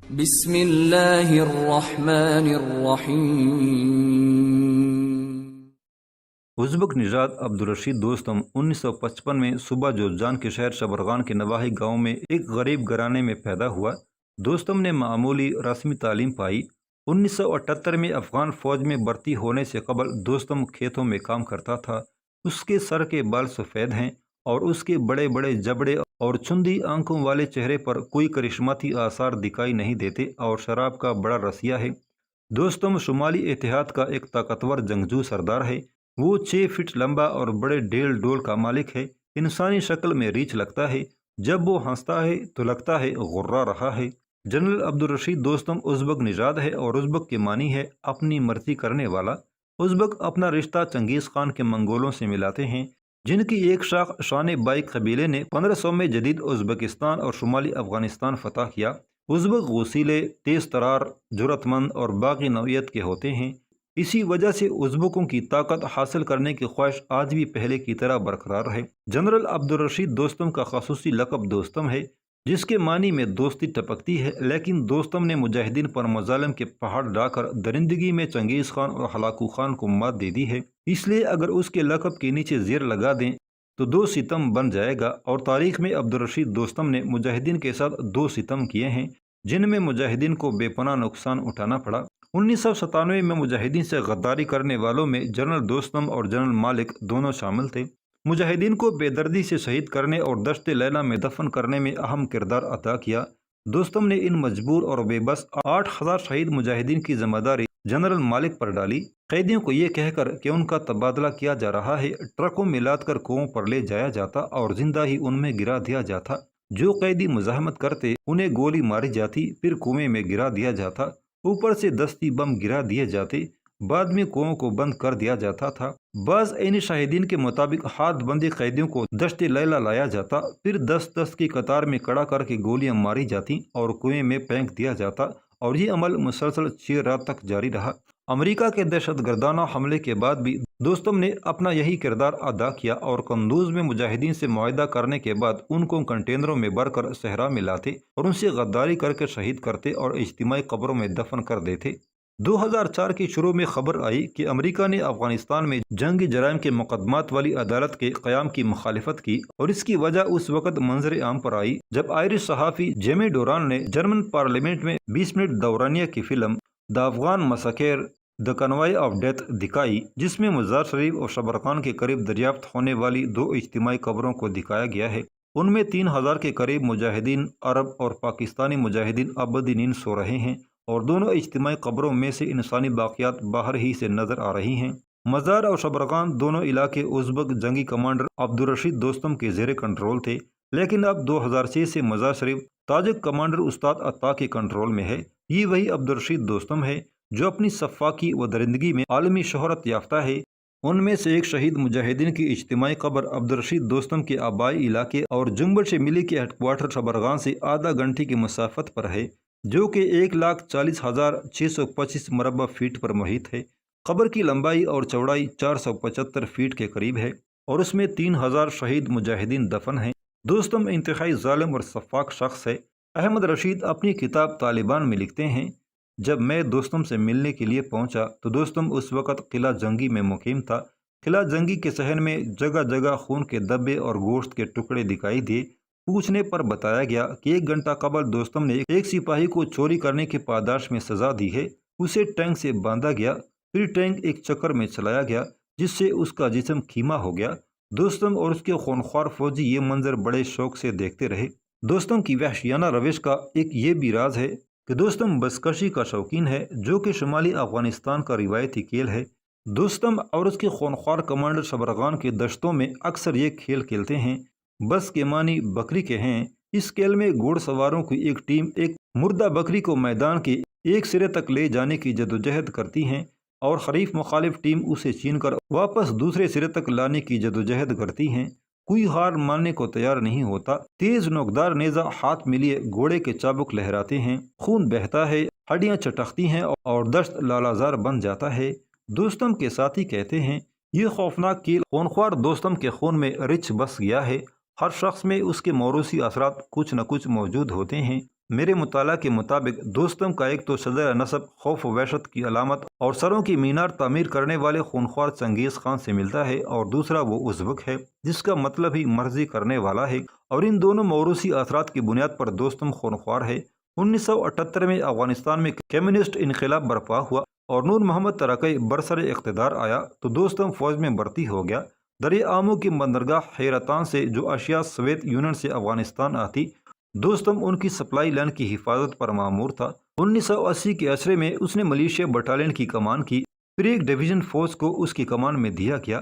بسم اللہ الرحمن الرحیم۔ ازبک نژاد عبدالرشید دوستم 1955 میں صوبہ جوزجان کے شہر شبرغان کے نواحی گاؤں میں ایک غریب گھرانے میں پیدا ہوا۔ دوستم نے معمولی رسمی تعلیم پائی۔ 1978 میں افغان فوج میں بھرتی ہونے سے قبل دوستم کھیتوں میں کام کرتا تھا۔ اس کے سر کے بال سفید ہیں اور اس کے بڑے بڑے جبڑے اور چندی آنکھوں والے چہرے پر کوئی کرشماتی آثار دکھائی نہیں دیتے اور شراب کا بڑا رسیہ ہے۔ دوستم شمالی اتحاد کا ایک طاقتور جنگجو سردار ہے۔ وہ 6 فٹ لمبا اور بڑے ڈیل ڈول کا مالک ہے۔ انسانی شکل میں ریچھ لگتا ہے۔ جب وہ ہنستا ہے تو لگتا ہے غرا رہا ہے۔ جنرل عبدالرشید دوستم ازبک نژاد ہے اور ازبک کے معنی ہے اپنی مرضی کرنے والا۔ ازبک اپنا رشتہ چنگیز خان کے منگولوں سے ملاتے ہیں، جن کی ایک شاخ شان بائک قبیلے نے 1500 میں جدید ازبکستان اور شمالی افغانستان فتح کیا۔ ازبک غصیلے، تیز ترار، جرأت مند اور باغی نوعیت کے ہوتے ہیں۔ اسی وجہ سے ازبکوں کی طاقت حاصل کرنے کی خواہش آج بھی پہلے کی طرح برقرار ہے۔ جنرل عبدالرشید دوستم کا خصوصی لقب دوستم ہے، جس کے معنی میں دوستی ٹپکتی ہے، لیکن دوستم نے مجاہدین پر مظالم کے پہاڑ ڈھا کر درندگی میں چنگیز خان اور ہلاکو خان کو مات دے دی ہے۔ اس لیے اگر اس کے لقب کے نیچے زیر لگا دیں تو 2 ستم بن جائے گا، اور تاریخ میں عبدالرشید دوستم نے مجاہدین کے ساتھ 2 ستم کیے ہیں جن میں مجاہدین کو بے پناہ نقصان اٹھانا پڑا۔ 1997 میں مجاہدین سے غداری کرنے والوں میں جنرل دوستم اور جنرل مالک دونوں شامل تھے۔ مجاہدین کو بے دردی سے شہید کرنے اور دشت لیلہ میں دفن کرنے میں اہم کردار ادا کیا۔ دوستم نے ان مجبور اور بے بس 8000 شہید مجاہدین کی ذمہ داری جنرل مالک پر ڈالی۔ قیدیوں کو یہ کہہ کر کہ ان کا تبادلہ کیا جا رہا ہے، ٹرکوں میں لاد کر کنووں پر لے جایا جاتا اور زندہ ہی ان میں گرا دیا جاتا۔ جو قیدی مزاحمت کرتے انہیں گولی ماری جاتی، پھر کنویں میں گرا دیا جاتا، اوپر سے دستی بم گرا دیے جاتے، بعد میں کنووں کو بند کر دیا جاتا تھا۔ بعض عینی شاہدین کے مطابق ہاتھ بندی قیدیوں کو دشت لیلہ لایا جاتا، پھر 10 کی قطار میں کھڑا کر کے گولیاں ماری جاتی اور کنویں میں پھینک دیا جاتا، اور یہ عمل مسلسل 6 رات تک جاری رہا۔ امریکہ کے دہشت گردانہ حملے کے بعد بھی دوستم نے اپنا یہی کردار ادا کیا، اور قندوز میں مجاہدین سے معاہدہ کرنے کے بعد ان کو کنٹینروں میں بھر کر صحرا میں لاتے اور ان سے غداری کر کے شہید کرتے اور اجتماعی قبروں میں دفن کر دیتے۔ 2004 کے شروع میں خبر آئی کہ امریکہ نے افغانستان میں جنگی جرائم کے مقدمات والی عدالت کے قیام کی مخالفت کی، اور اس کی وجہ اس وقت منظر عام پر آئی جب آئرش صحافی جیمی ڈوران نے جرمن پارلیمنٹ میں 20 منٹ دورانیہ کی film the Afghan massacre the convoy of death دکھائی، جس میں مزار شریف اور شبرغان کے قریب دریافت ہونے والی 2 اجتماعی قبروں کو دکھایا گیا ہے۔ ان میں 3000 کے قریب مجاہدین عرب اور پاکستانی مجاہدین ابدی نیند سو رہے ہیں، اور دونوں اجتماعی قبروں میں سے انسانی باقیات باہر ہی سے نظر آ رہی ہیں۔ مزار اور شبرغان دونوں علاقے ازبک جنگی کمانڈر عبدالرشید دوستم کے زیر کنٹرول تھے، لیکن اب 2006 سے مزار شریف تاجک کمانڈر استاد عطا کے کنٹرول میں ہے۔ یہ وہی عبدالرشید دوستم ہے جو اپنی سفاکی و درندگی میں عالمی شہرت یافتہ ہے۔ ان میں سے ایک شہید مجاہدین کی اجتماعی قبر عبدالرشید دوستم کے آبائی علاقے اور جنگل شمیلی کے ہیڈ کوارٹر شبرغان سے آدھا گھنٹے کی مسافت پر ہے، جو کہ 1,40,625 مربع فیٹ پر محیط ہے۔ قبر کی لمبائی اور چوڑائی 475 فیٹ کے قریب ہے، اور اس میں 3000 شہید مجاہدین دفن ہیں۔ دوستم انتہائی ظالم اور سفاک شخص ہے۔ احمد رشید اپنی کتاب طالبان میں لکھتے ہیں، جب میں دوستم سے ملنے کے لیے پہنچا تو دوستم اس وقت قلعہ جنگی میں مقیم تھا۔ قلعہ جنگی کے صحن میں جگہ جگہ خون کے دھبے اور گوشت کے ٹکڑے دکھائی دیے۔ پوچھنے پر بتایا گیا کہ 1 گھنٹہ قبل دوستم نے ایک سپاہی کو چوری کرنے کی پاداش میں سزا دی ہے۔ اسے ٹینک سے باندھا گیا، پھر ٹینک ایک چکر میں چلایا گیا جس سے اس کا جسم خیمہ ہو گیا۔ دوستم اور اس کے خونخوار فوجی یہ منظر بڑے شوق سے دیکھتے رہے۔ دوستم کی وحشیانہ روش کا ایک یہ بھی راز ہے کہ دوستم بزکشی کا شوقین ہے، جو کہ شمالی افغانستان کا روایتی کھیل ہے۔ دوستم اور اس کے خونخوار کمانڈر شبرغان کے دشتوں میں اکثر یہ کھیل کھیلتے ہیں۔ بس کے معنی بکری کے ہیں۔ اس کھیل میں گھوڑ سواروں کی ایک ٹیم ایک مردہ بکری کو میدان کے ایک سرے تک لے جانے کی جدوجہد کرتی ہیں، اور حریف مخالف ٹیم اسے چھین کر واپس دوسرے سرے تک لانے کی جدوجہد کرتی ہیں۔ کوئی ہار ماننے کو تیار نہیں ہوتا۔ تیز نوکدار نیزہ ہاتھ میں لیے گھوڑے کے چابک لہراتے ہیں، خون بہتا ہے، ہڈیاں چٹکتی ہیں اور دشت لالازار بن جاتا ہے۔ دوستم کے ساتھی کہتے ہیں، یہ خوفناک کھیل خونخوار دوستم کے خون میں رچ بس گیا ہے۔ ہر شخص میں اس کے موروثی اثرات کچھ نہ کچھ موجود ہوتے ہیں۔ میرے مطالعہ کے مطابق دوستم کا ایک تو صدر نصب خوف و وحشت کی علامت اور سروں کی مینار تعمیر کرنے والے خونخوار چنگیز خان سے ملتا ہے، اور دوسرا وہ ازبک ہے جس کا مطلب ہی مرضی کرنے والا ہے، اور ان دونوں موروثی اثرات کی بنیاد پر دوستم خونخوار ہے۔ 1978 میں افغانستان میں کمیونسٹ انقلاب برپا ہوا اور نور محمد ترکی برسر اقتدار آیا تو دوستم فوج میں بھرتی ہو گیا۔ دریا آمو کی بندرگاہ حیرتان سے جو اشیاء سوویت یونین سے افغانستان آتی، دوستم ان کی سپلائی لائن کی حفاظت پر مامور تھا۔ 1980 کے عشرے میں اس نے ملیشیا بٹالین کی کمان کی، پھر ایک ڈویژن فوج کو اس کی کمان میں دیا گیا۔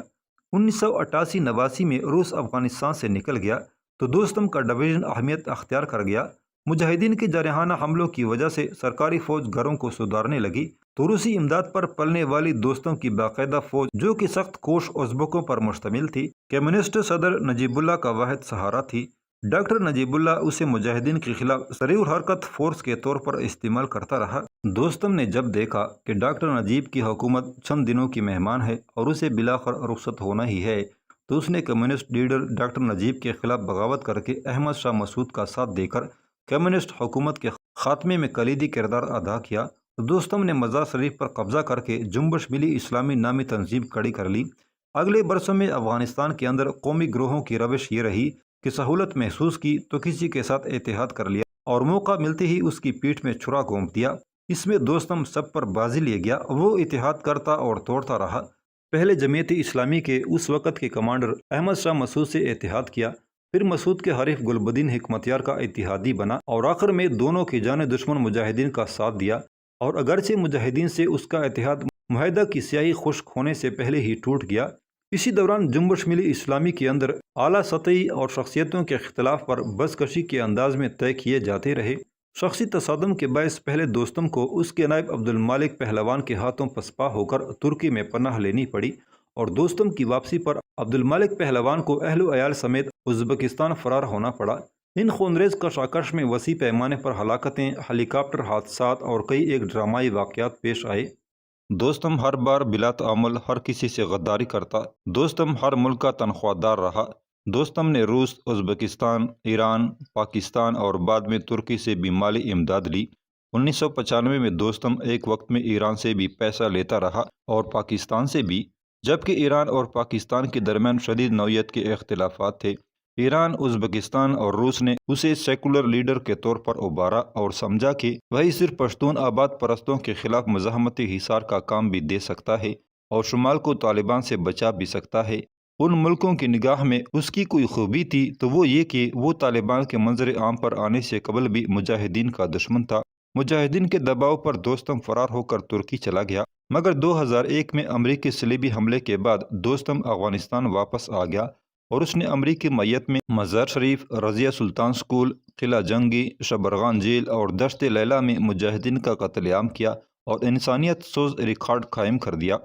1988-89 میں روس افغانستان سے نکل گیا تو دوستم کا ڈویژن اہمیت اختیار کر گیا۔ مجاہدین کے جارحانہ حملوں کی وجہ سے سرکاری فوج گھروں کو سدھارنے لگی تو روسی امداد پر پلنے والی دوستم کی باقاعدہ فوج جو کہ سخت کوش ازبکوں پر مشتمل تھی، کمیونسٹ صدر نجیب اللہ کا واحد سہارا تھی۔ ڈاکٹر نجیب اللہ اسے مجاہدین کے خلاف سریع الحرکت فورس کے طور پر استعمال کرتا رہا۔ دوستم نے جب دیکھا کہ ڈاکٹر نجیب کی حکومت چند دنوں کی مہمان ہے اور اسے بلاخر رخصت ہونا ہی ہے، تو اس نے کمیونسٹ لیڈر ڈاکٹر نجیب کے خلاف بغاوت کر کے احمد شاہ مسعود کا ساتھ دے کر کمیونسٹ حکومت کے خاتمے میں کلیدی کردار ادا کیا۔ دوستم نے مزار شریف پر قبضہ کر کے جنبش ملی اسلامی نامی تنظیم کھڑی کر لی۔ اگلے برسوں میں افغانستان کے اندر قومی گروہوں کی روش یہ رہی کہ سہولت محسوس کی تو کسی کے ساتھ اتحاد کر لیا اور موقع ملتے ہی اس کی پیٹھ میں چھرا گھونپ دیا۔ اس میں دوستم سب پر بازی لے گیا، وہ اتحاد کرتا اور توڑتا رہا۔ پہلے جمعیت اسلامی کے اس وقت کے کمانڈر احمد شاہ مسعود سے اتحاد کیا، پھر مسعود کے حریف گلبدین حکمتیار کا اتحادی بنا اور آخر میں دونوں کی جانب دشمن مجاہدین کا ساتھ دیا، اور اگرچہ مجاہدین سے اس کا اتحاد معاہدہ کی سیاہی خشک ہونے سے پہلے ہی ٹوٹ گیا۔ اسی دوران جنبش ملی اسلامی کے اندر اعلیٰ سطحی اور شخصیتوں کے اختلاف پر بس کشی کے انداز میں طے کیے جاتے رہے۔ شخصی تصادم کے باعث پہلے دوستم کو اس کے نائب عبد المالک پہلوان کے ہاتھوں پسپا ہو کر ترکی میں پناہ لینی پڑی، اور دوستم کی واپسی پر عبد المالک پہلوان کو اہل و عیال سمیت ازبکستان فرار ہونا پڑا۔ ان خونریز کشاکش میں وسیع پیمانے پر ہلاکتیں، ہیلی کاپٹر حادثات اور کئی ایک ڈرامائی واقعات پیش آئے۔ دوستم ہر بار بلا تعامل ہر کسی سے غداری کرتا۔ دوستم ہر ملک کا تنخواہ دار رہا۔ دوستم نے روس، ازبکستان، ایران، پاکستان اور بعد میں ترکی سے بھی مالی امداد لی۔ 1995 میں دوستم ایک وقت میں ایران سے بھی پیسہ لیتا رہا اور پاکستان سے بھی، جبکہ ایران اور پاکستان کے درمیان شدید نوعیت کے اختلافات تھے۔ ایران، ازبکستان اور روس نے اسے سیکولر لیڈر کے طور پر ابھارا اور سمجھا کہ وہی صرف پشتون آباد پرستوں کے خلاف مزاحمتی حصار کا کام بھی دے سکتا ہے اور شمال کو طالبان سے بچا بھی سکتا ہے۔ ان ملکوں کی نگاہ میں اس کی کوئی خوبی تھی تو وہ یہ کہ وہ طالبان کے منظر عام پر آنے سے قبل بھی مجاہدین کا دشمن تھا۔ مجاہدین کے دباؤ پر دوستم فرار ہو کر ترکی چلا گیا، مگر 2001 میں امریکی صلیبی حملے کے بعد دوستم افغانستان واپس آ گیا اور اس نے امریکی میت میں مزار شریف، رضیہ سلطان سکول، قلعہ جنگی، شبرغان جیل اور دشت لیلہ میں مجاہدین کا قتل عام کیا اور انسانیت سوز ریکارڈ قائم کر دیا۔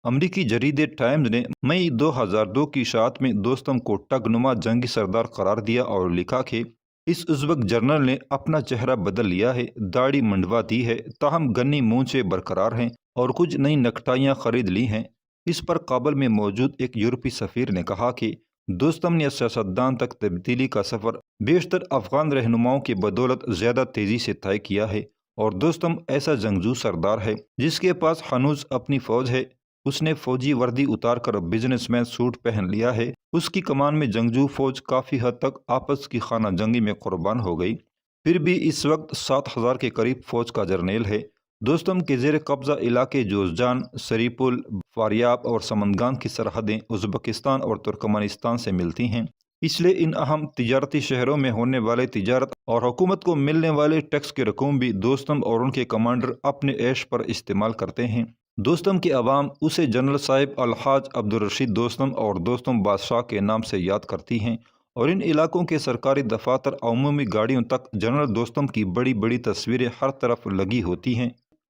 امریکی جریدے ٹائمز نے مئی 2002 کی اشاعت میں دوستم کو ٹگ نما جنگی سردار قرار دیا اور لکھا کہ اس ازبک جنرل نے اپنا چہرہ بدل لیا ہے، داڑھی منڈوا دی ہے، تاہم گنی مونچھیں برقرار ہیں اور کچھ نئی نکٹائیاں خرید لی ہیں۔ اس پر کابل میں موجود ایک یورپی سفیر نے کہا کہ دوستم نے سیاستدان تک تبدیلی کا سفر بیشتر افغان رہنماؤں کی بدولت زیادہ تیزی سے طے کیا ہے، اور دوستم ایسا جنگجو سردار ہے جس کے پاس ہنوز اپنی فوج ہے۔ اس نے فوجی وردی اتار کر بزنس مین سوٹ پہن لیا ہے۔ اس کی کمان میں جنگجو فوج کافی حد تک آپس کی خانہ جنگی میں قربان ہو گئی، پھر بھی اس وقت 7,000 کے قریب فوج کا جرنیل ہے۔ دوستم کے زیر قبضہ علاقے جوزجان، سریپول، فاریاب اور سمنگان کی سرحدیں ازبکستان اور ترکمانستان سے ملتی ہیں، اس لیے ان اہم تجارتی شہروں میں ہونے والے تجارت اور حکومت کو ملنے والے ٹیکس کے رقوم بھی دوستم اور ان کے کمانڈر اپنے عیش پر استعمال کرتے ہیں۔ دوستم کے عوام اسے جنرل صاحب الحاج عبدالرشید دوستم اور دوستم بادشاہ کے نام سے یاد کرتی ہیں، اور ان علاقوں کے سرکاری دفاتر عمومی گاڑیوں تک جنرل دوستم کی بڑی بڑی تصویریں ہر طرف لگی ہوتی ہیں۔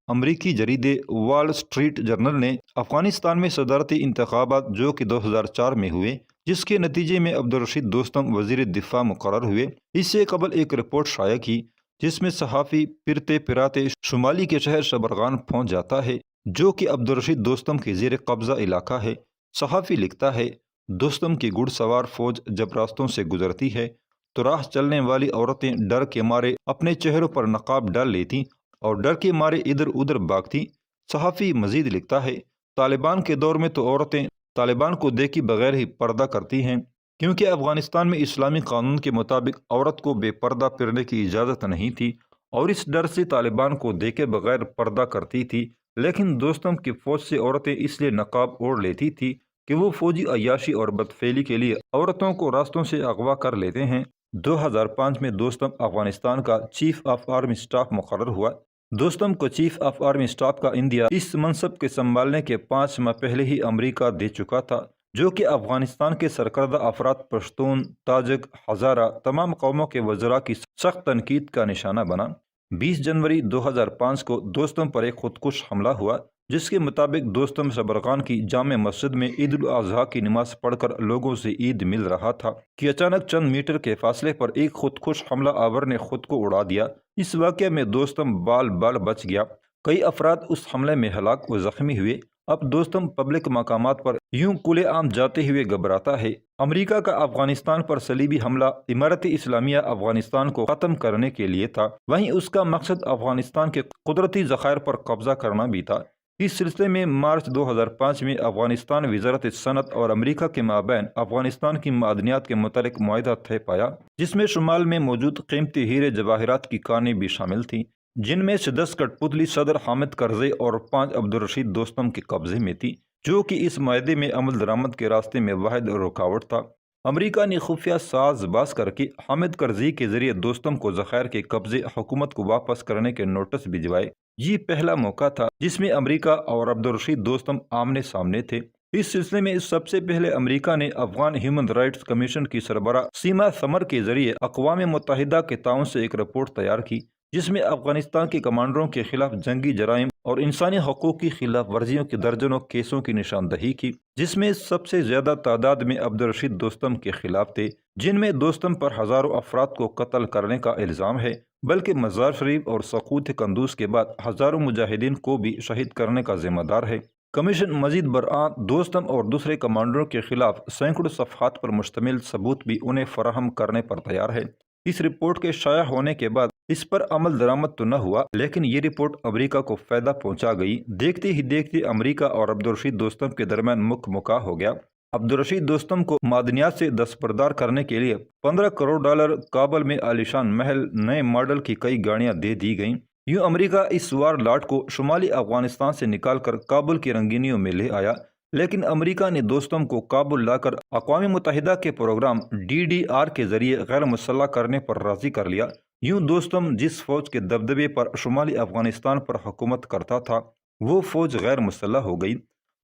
امریکی جریدے وال اسٹریٹ جرنل نے افغانستان میں صدارتی انتخابات جو کہ 2004 میں ہوئے، جس کے نتیجے میں عبدالرشید دوستم وزیر دفاع مقرر ہوئے، اس سے قبل ایک رپورٹ شائع کی جس میں صحافی پھرتے پھراتے شمالی کے شہر شبرغان پہنچ جاتا ہے جو کہ عبدالرشید دوستم کے زیر قبضہ علاقہ ہے۔ صحافی لکھتا ہے، دوستم کی گھڑ سوار فوج جب راستوں سے گزرتی ہے تو راہ چلنے والی عورتیں ڈر کے مارے اپنے چہروں پر نقاب ڈال لیتیں اور ڈر کے مارے ادھر ادھر بھاگتیں۔ صحافی مزید لکھتا ہے، طالبان کے دور میں تو عورتیں طالبان کو دیکھی بغیر ہی پردہ کرتی ہیں، کیونکہ افغانستان میں اسلامی قانون کے مطابق عورت کو بے پردہ پھرنے کی اجازت نہیں تھی اور اس ڈر سے طالبان کو دیکھے بغیر پردہ کرتی تھی۔ لیکن دوستم کی فوج سے عورتیں اس لیے نقاب اوڑھ لیتی تھی کہ وہ فوجی عیاشی اور بدفعلی کے لیے عورتوں کو راستوں سے اغوا کر لیتے ہیں۔ 2005 میں دوستم افغانستان کا چیف آف آرمی اسٹاف مقرر ہوا۔ دوستم کو چیف آف آرمی اسٹاف کا عندیہ اس منصب کے سنبھالنے کے 5 ماہ پہلے ہی امریکہ دے چکا تھا، جو کہ افغانستان کے سرکردہ افراد پشتون، تاجک، ہزارہ تمام قوموں کے وزراء کی سخت تنقید کا نشانہ بنا۔ 20 جنوری 2005 کو دوستم پر ایک خودکش حملہ ہوا، جس کے مطابق دوستم شبرغان کی جامع مسجد میں عید الاضحیٰ کی نماز پڑھ کر لوگوں سے عید مل رہا تھا کہ اچانک چند میٹر کے فاصلے پر ایک خودکش حملہ آور نے خود کو اڑا دیا۔ اس واقعے میں دوستم بال بال بچ گیا۔ کئی افراد اس حملے میں ہلاک و زخمی ہوئے۔ اب دوستم پبلک مقامات پر یوں کھلے عام جاتے ہوئے گھبراتا ہے۔ امریکہ کا افغانستان پر صلیبی حملہ امارت اسلامیہ افغانستان کو ختم کرنے کے لیے تھا، وہیں اس کا مقصد افغانستان کے قدرتی ذخائر پر قبضہ کرنا بھی تھا۔ اس سلسلے میں مارچ 2005 میں افغانستان وزارت صنعت اور امریکہ کے مابین افغانستان کی معدنیات کے متعلق معاہدہ طے پایا، جس میں شمال میں موجود قیمتی ہیرے جواہرات کی کانیں بھی شامل تھیں، جن میں سے 10 کٹپتلی صدر حامد کرزئی اور 5 عبدالرشید دوستم کے قبضے میں تھی، جو کہ اس معاہدے میں عمل درآمد کے راستے میں واحد رکاوٹ تھا۔ امریکہ نے خفیہ ساز باز کر کے حامد کرزئی کے ذریعے دوستم کو ذخائر کے قبضے حکومت کو واپس کرنے کے نوٹس بھجوائے۔ یہ پہلا موقع تھا جس میں امریکہ اور عبدالرشید دوستم آمنے سامنے تھے۔ اس سلسلے میں سب سے پہلے امریکہ نے افغان ہیومن رائٹس کمیشن کی سربراہ سیما ثمر کے ذریعے اقوام متحدہ کے تعاون سے ایک رپورٹ تیار کی، جس میں افغانستان کے کمانڈروں کے خلاف جنگی جرائم اور انسانی حقوق کی خلاف ورزیوں کی درجنوں کیسوں کی نشاندہی کی، جس میں سب سے زیادہ تعداد میں عبدالرشید دوستم کے خلاف تھے، جن میں دوستم پر ہزاروں افراد کو قتل کرنے کا الزام ہے، بلکہ مزار شریف اور سقوط قندوز کے بعد ہزاروں مجاہدین کو بھی شہید کرنے کا ذمہ دار ہے۔ کمیشن مزید برآں دوستم اور دوسرے کمانڈروں کے خلاف سینکڑوں صفحات پر مشتمل ثبوت بھی انہیں فراہم کرنے پر تیار ہے۔ اس رپورٹ کے شائع ہونے کے بعد اس پر عمل درآمد تو نہ ہوا، لیکن یہ رپورٹ امریکہ کو فائدہ پہنچا گئی۔ دیکھتے ہی دیکھتے امریکہ اور عبدالرشید دوستم کے درمیان مک مکا ہو گیا۔ عبدالرشید دوستم کو معدنیات سے دستبردار کرنے کے لیے $15 کروڑ کابل میں عالیشان محل، نئے ماڈل کی کئی گاڑیاں دے دی گئیں۔ یوں امریکہ اس وار لاٹ کو شمالی افغانستان سے نکال کر کابل کی رنگینیوں میں لے آیا، لیکن امریکہ نے دوستم کو کابل لا کر اقوام متحدہ کے پروگرام DDR کے ذریعے غیر مسلح کرنے پر راضی کر لیا۔ یوں دوستم جس فوج کے دبدبے پر شمالی افغانستان پر حکومت کرتا تھا، وہ فوج غیر مسلح ہو گئی۔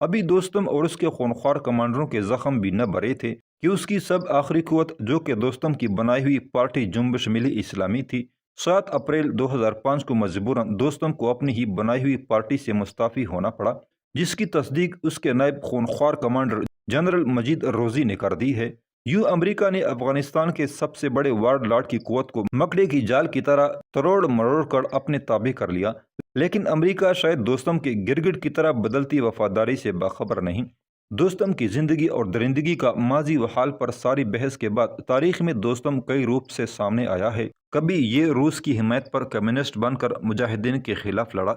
ابھی دوستم اور اس کے خونخوار کمانڈروں کے زخم بھی نہ بھرے تھے کہ اس کی سب آخری قوت، جو کہ دوستم کی بنائی ہوئی پارٹی جنبش ملی اسلامی تھی، 7 اپریل 2005 کو مجبوراً دوستم کو اپنی ہی بنائی ہوئی پارٹی سے مستعفی ہونا پڑا، جس کی تصدیق اس کے نائب خونخوار کمانڈر جنرل مجید روزی نے کر دی ہے۔ یوں امریکہ نے افغانستان کے سب سے بڑے وار لاٹ کی قوت کو مکڑے کی جال کی طرح تروڑ مروڑ کر اپنے تابع کر لیا، لیکن امریکہ شاید دوستم کے گرگٹ کی طرح بدلتی وفاداری سے باخبر نہیں۔ دوستم کی زندگی اور درندگی کا ماضی و حال پر ساری بحث کے بعد تاریخ میں دوستم کئی روپ سے سامنے آیا ہے۔ کبھی یہ روس کی حمایت پر کمیونسٹ بن کر مجاہدین کے خلاف لڑا،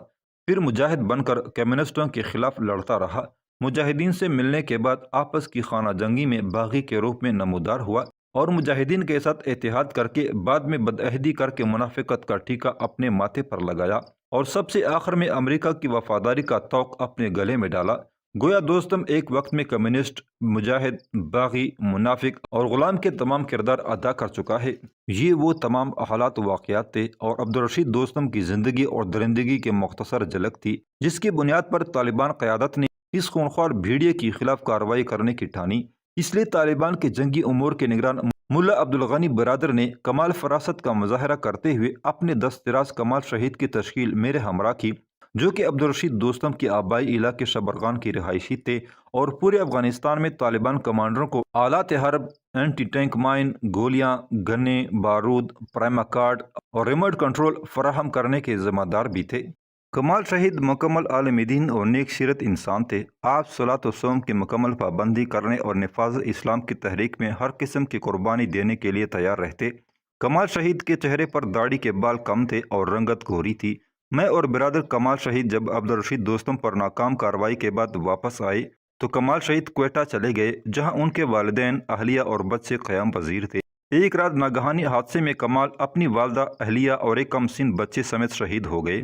پھر مجاہد بن کر کمیونسٹوں کے خلاف لڑتا رہا، مجاہدین سے ملنے کے بعد آپس کی خانہ جنگی میں باغی کے روپ میں نمودار ہوا اور مجاہدین کے ساتھ اتحاد کر کے بعد میں بدعہدی کر کے منافقت کا ٹیکہ اپنے ماتھے پر لگایا اور سب سے آخر میں امریکہ کی وفاداری کا طوق اپنے گلے میں ڈالا۔ گویا دوستم ایک وقت میں کمیونسٹ، مجاہد، باغی، منافق اور غلام کے تمام کردار ادا کر چکا ہے۔ یہ وہ تمام حالات و واقعات تھے اور عبدالرشید دوستم کی زندگی اور درندگی کے مختصر جھلک تھی، جس کی بنیاد پر طالبان قیادت نے اس خونخوار بھیڑیے کی خلاف کارروائی کرنے کی ٹھانی۔ اس لیے طالبان کے جنگی امور کے نگران ملا عبدالغنی برادر نے کمال فراست کا مظاہرہ کرتے ہوئے اپنے دستراز کمال شہید کی تشکیل میرے ہمراہ کی، جو کہ عبدالرشید دوستم کے آبائی علاقے شبرغان کی رہائشی تھے، اور پورے افغانستان میں طالبان کمانڈروں کو آلات حرب، اینٹی ٹینک مائن، گولیاں، گنیں، بارود، پرائما کارڈ اور ریموٹ کنٹرول فراہم کرنے کے ذمہ دار بھی تھے۔ کمال شہید مکمل عالم دین اور نیک سیرت انسان تھے۔ آپ صلاۃ و صوم کی مکمل پابندی کرنے اور نفاذ اسلام کی تحریک میں ہر قسم کی قربانی دینے کے لیے تیار رہتے۔ کمال شہید کے چہرے پر داڑھی کے بال کم تھے اور رنگت گہری تھی۔ میں اور برادر کمال شہید جب عبدالرشید دوستم پر ناکام کارروائی کے بعد واپس آئے تو کمال شہید کوئٹہ چلے گئے، جہاں ان کے والدین، اہلیہ اور بچے قیام پذیر تھے۔ ایک رات ناگہانی حادثے میں کمال اپنی والدہ، اہلیہ اور ایک کم سن بچے سمیت شہید ہو گئے۔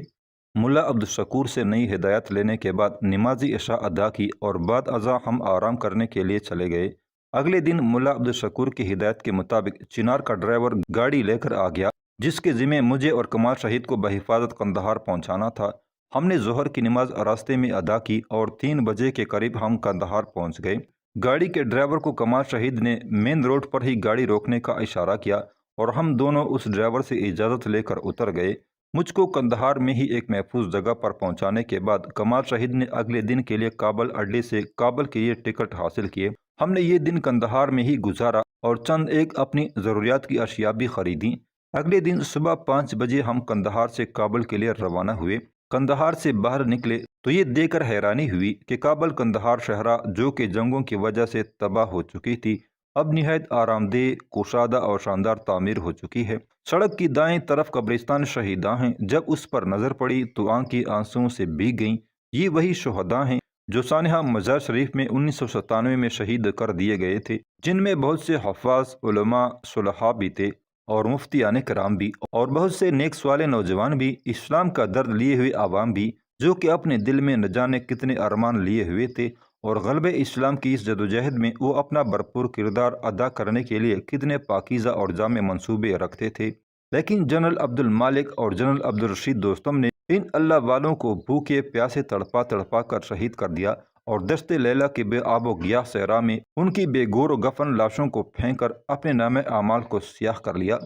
ملا عبدالشکور سے نئی ہدایت لینے کے بعد نماز عشاء ادا کی اور بعد ازاں ہم آرام کرنے کے لیے چلے گئے۔ اگلے دن ملا عبدالشکور کی ہدایت کے مطابق چنار کا ڈرائیور گاڑی لے کر آ گیا، جس کے ذمہ مجھے اور کمال شہید کو بحفاظت قندھار پہنچانا تھا۔ ہم نے ظہر کی نماز راستے میں ادا کی اور 3 بجے کے قریب ہم قندھار پہنچ گئے۔ گاڑی کے ڈرائیور کو کمال شہید نے مین روڈ پر ہی گاڑی روکنے کا اشارہ کیا اور ہم دونوں اس ڈرائیور سے اجازت لے کر اتر گئے۔ مجھ کو قندھار میں ہی ایک محفوظ جگہ پر پہنچانے کے بعد کمال شہید نے اگلے دن کے لیے کابل اڈے سے کابل کے لیے ٹکٹ حاصل کیے۔ ہم نے یہ دن قندھار میں ہی گزارا اور چند ایک اپنی ضروریات کی اشیاء بھی خریدیں۔ اگلے دن صبح 5 بجے ہم قندھار سے کابل کے لیے روانہ ہوئے۔ قندھار سے باہر نکلے تو یہ دیکھ کر حیرانی ہوئی کہ کابل قندھار شہرہ، جو کہ جنگوں کی وجہ سے تباہ ہو چکی تھی، اب نہایت آرام دہ، کشادہ اور شاندار تعمیر ہو چکی ہے۔ سڑک کی دائیں طرف قبرستان شہیداں ہیں۔ جب اس پر نظر پڑی تو آنکھیں آنسوؤں سے بھیگ گئیں۔ یہ وہی شہداء ہیں جو سانحہ مزار شریف میں 1997 میں شہید کر دیے گئے تھے، جن میں بہت سے حفاظ، علماء، صلحاء بھی تھے اور مفتیان کرام بھی، اور بہت سے نیک سوالے نوجوان بھی، اسلام کا درد لیے ہوئے عوام بھی، جو کہ اپنے دل میں نہ جانے کتنے ارمان لیے ہوئے تھے اور غلبہ اسلام کی اس جدوجہد میں وہ اپنا بھرپور کردار ادا کرنے کے لیے کتنے پاکیزہ اور جامع منصوبے رکھتے تھے۔ لیکن جنرل عبد المالک اور جنرل عبدالرشید دوستم نے ان اللہ والوں کو بھوکے پیاسے تڑپا تڑپا کر شہید کر دیا اور دشت لیلہ کے بے آب و گیاہ صحرا میں ان کی بے گور و گفن لاشوں کو پھینک کر اپنے نام اعمال کو سیاہ کر لیا۔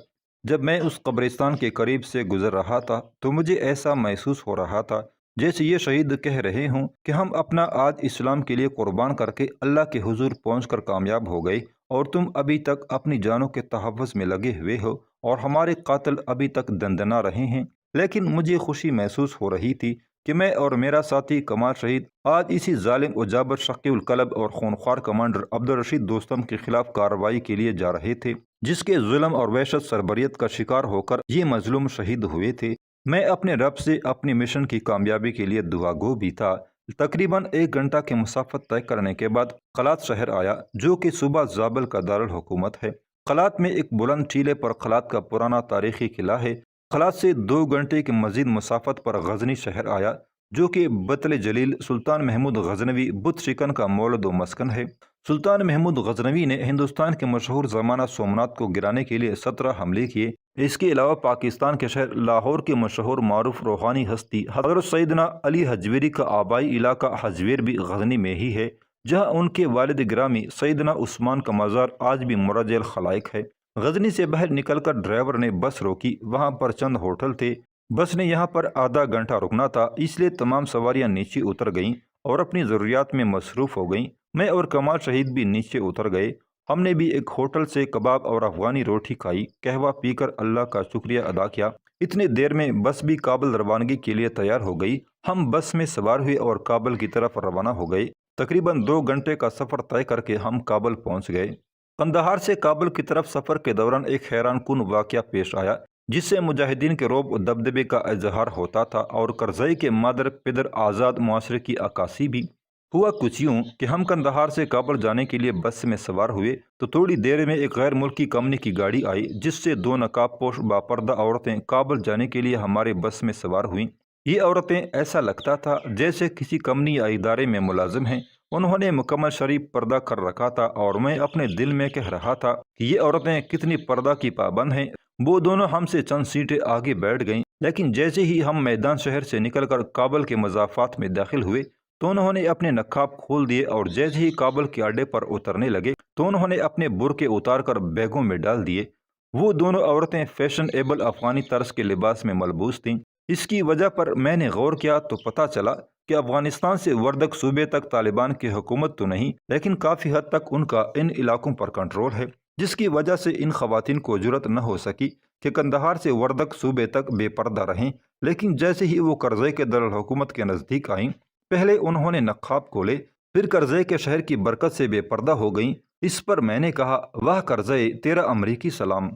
جب میں اس قبرستان کے قریب سے گزر رہا تھا تو مجھے ایسا محسوس ہو رہا تھا جیسے یہ شہید کہہ رہے ہوں کہ ہم اپنا آج اسلام کے لیے قربان کر کے اللہ کے حضور پہنچ کر کامیاب ہو گئے اور تم ابھی تک اپنی جانوں کے تحفظ میں لگے ہوئے ہو اور ہمارے قاتل ابھی تک دندنا رہے ہیں۔ لیکن مجھے خوشی محسوس ہو رہی تھی کہ میں اور میرا ساتھی کمال شہید آج اسی ظالم و جابر شقی القلب اور خونخوار کمانڈر عبدالرشید دوستم کے خلاف کارروائی کے لیے جا رہے تھے، جس کے ظلم اور وحشت سربریت کا شکار ہو کر یہ مظلوم شہید ہوئے تھے۔ میں اپنے رب سے اپنی مشن کی کامیابی کے لیے دعا گو بھی تھا۔ تقریباً 1 گھنٹہ کی مسافت طے کرنے کے بعد قلات شہر آیا، جو کہ صوبہ زابل کا دارالحکومت ہے۔ قلات میں ایک بلند ٹیلے پر قلات کا پرانا تاریخی قلعہ ہے۔ قلات سے 2 گھنٹے کی مزید مسافت پر غزنی شہر آیا، جو کہ بطل جلیل سلطان محمود غزنوی بت شکن کا مولد و مسکن ہے۔ سلطان محمود غزنوی نے ہندوستان کے مشہور زمانہ سومنات کو گرانے کے لیے 17 حملے کیے۔ اس کے علاوہ پاکستان کے شہر لاہور کے مشہور معروف روحانی ہستی حضرت سیدنا علی حجویری کا آبائی علاقہ حجویر بھی غزنی میں ہی ہے، جہاں ان کے والد گرامی سیدنا عثمان کا مزار آج بھی مرجع الخلائق ہے۔ غزنی سے باہر نکل کر ڈرائیور نے بس روکی۔ وہاں پر چند ہوٹل تھے۔ بس نے یہاں پر آدھا گھنٹہ رکنا تھا، اس لیے تمام سواریاں نیچے اتر گئیں اور اپنی ضروریات میں مصروف ہو گئیں۔ میں اور کمال شہید بھی نیچے اتر گئے۔ ہم نے بھی ایک ہوٹل سے کباب اور افغانی روٹی کھائی، قہوہ پی کر اللہ کا شکریہ ادا کیا۔ اتنے دیر میں بس بھی کابل روانگی کے لیے تیار ہو گئی۔ ہم بس میں سوار ہوئے اور کابل کی طرف روانہ ہو گئے۔ تقریباً 2 گھنٹے کا سفر طے کر کے ہم کابل پہنچ گئے۔ قندھار سے کابل کی طرف سفر کے دوران ایک حیران کن واقعہ پیش آیا، جس سے مجاہدین کے رعب و دبدبے کا اظہار ہوتا تھا اور کرزئی کے مادر پدر آزاد معاشرے کی عکاسی بھی۔ ہوا کچھ یوں کہ ہم قندھار سے کابل جانے کے لیے بس میں سوار ہوئے تو تھوڑی دیر میں ایک غیر ملکی کمپنی کی گاڑی آئی، جس سے 2 نقاب پوش باپردہ عورتیں کابل جانے کے لیے ہمارے بس میں سوار ہوئیں۔ یہ عورتیں ایسا لگتا تھا جیسے کسی کمپنی یا ادارے میں ملازم ہیں۔ انہوں نے مکمل شریف پردہ کر رکھا تھا اور میں اپنے دل میں کہہ رہا تھا کہ یہ عورتیں کتنی پردہ کی پابند ہیں۔ وہ دونوں ہم سے چند سیٹیں آگے بیٹھ گئیں، لیکن جیسے ہی ہم میدان شہر سے نکل کر کابل کے مضافات میں داخل ہوئے تو انہوں نے اپنے نقاب کھول دیے اور جیسے ہی کابل کے اڈے پر اترنے لگے تو انہوں نے اپنے برقعے اتار کر بیگوں میں ڈال دیے۔ وہ دونوں عورتیں فیشن ایبل افغانی طرز کے لباس میں ملبوس تھیں۔ اس کی وجہ پر میں نے غور کیا تو پتہ چلا کہ افغانستان سے وردک صوبے تک طالبان کی حکومت تو نہیں، لیکن کافی حد تک ان کا ان علاقوں پر کنٹرول ہے، جس کی وجہ سے ان خواتین کو جرأت نہ ہو سکی کہ قندھار سے وردک صوبے تک بے پردہ رہیں، لیکن جیسے ہی وہ قرضے کے دارالحکومت کے نزدیک آئیں، پہلے انہوں نے نقاب کھولے، پھر قرضے کے شہر کی برکت سے بے پردہ ہو گئیں۔ اس پر میں نے کہا، واہ قرضے، تیرا امریکی سلام۔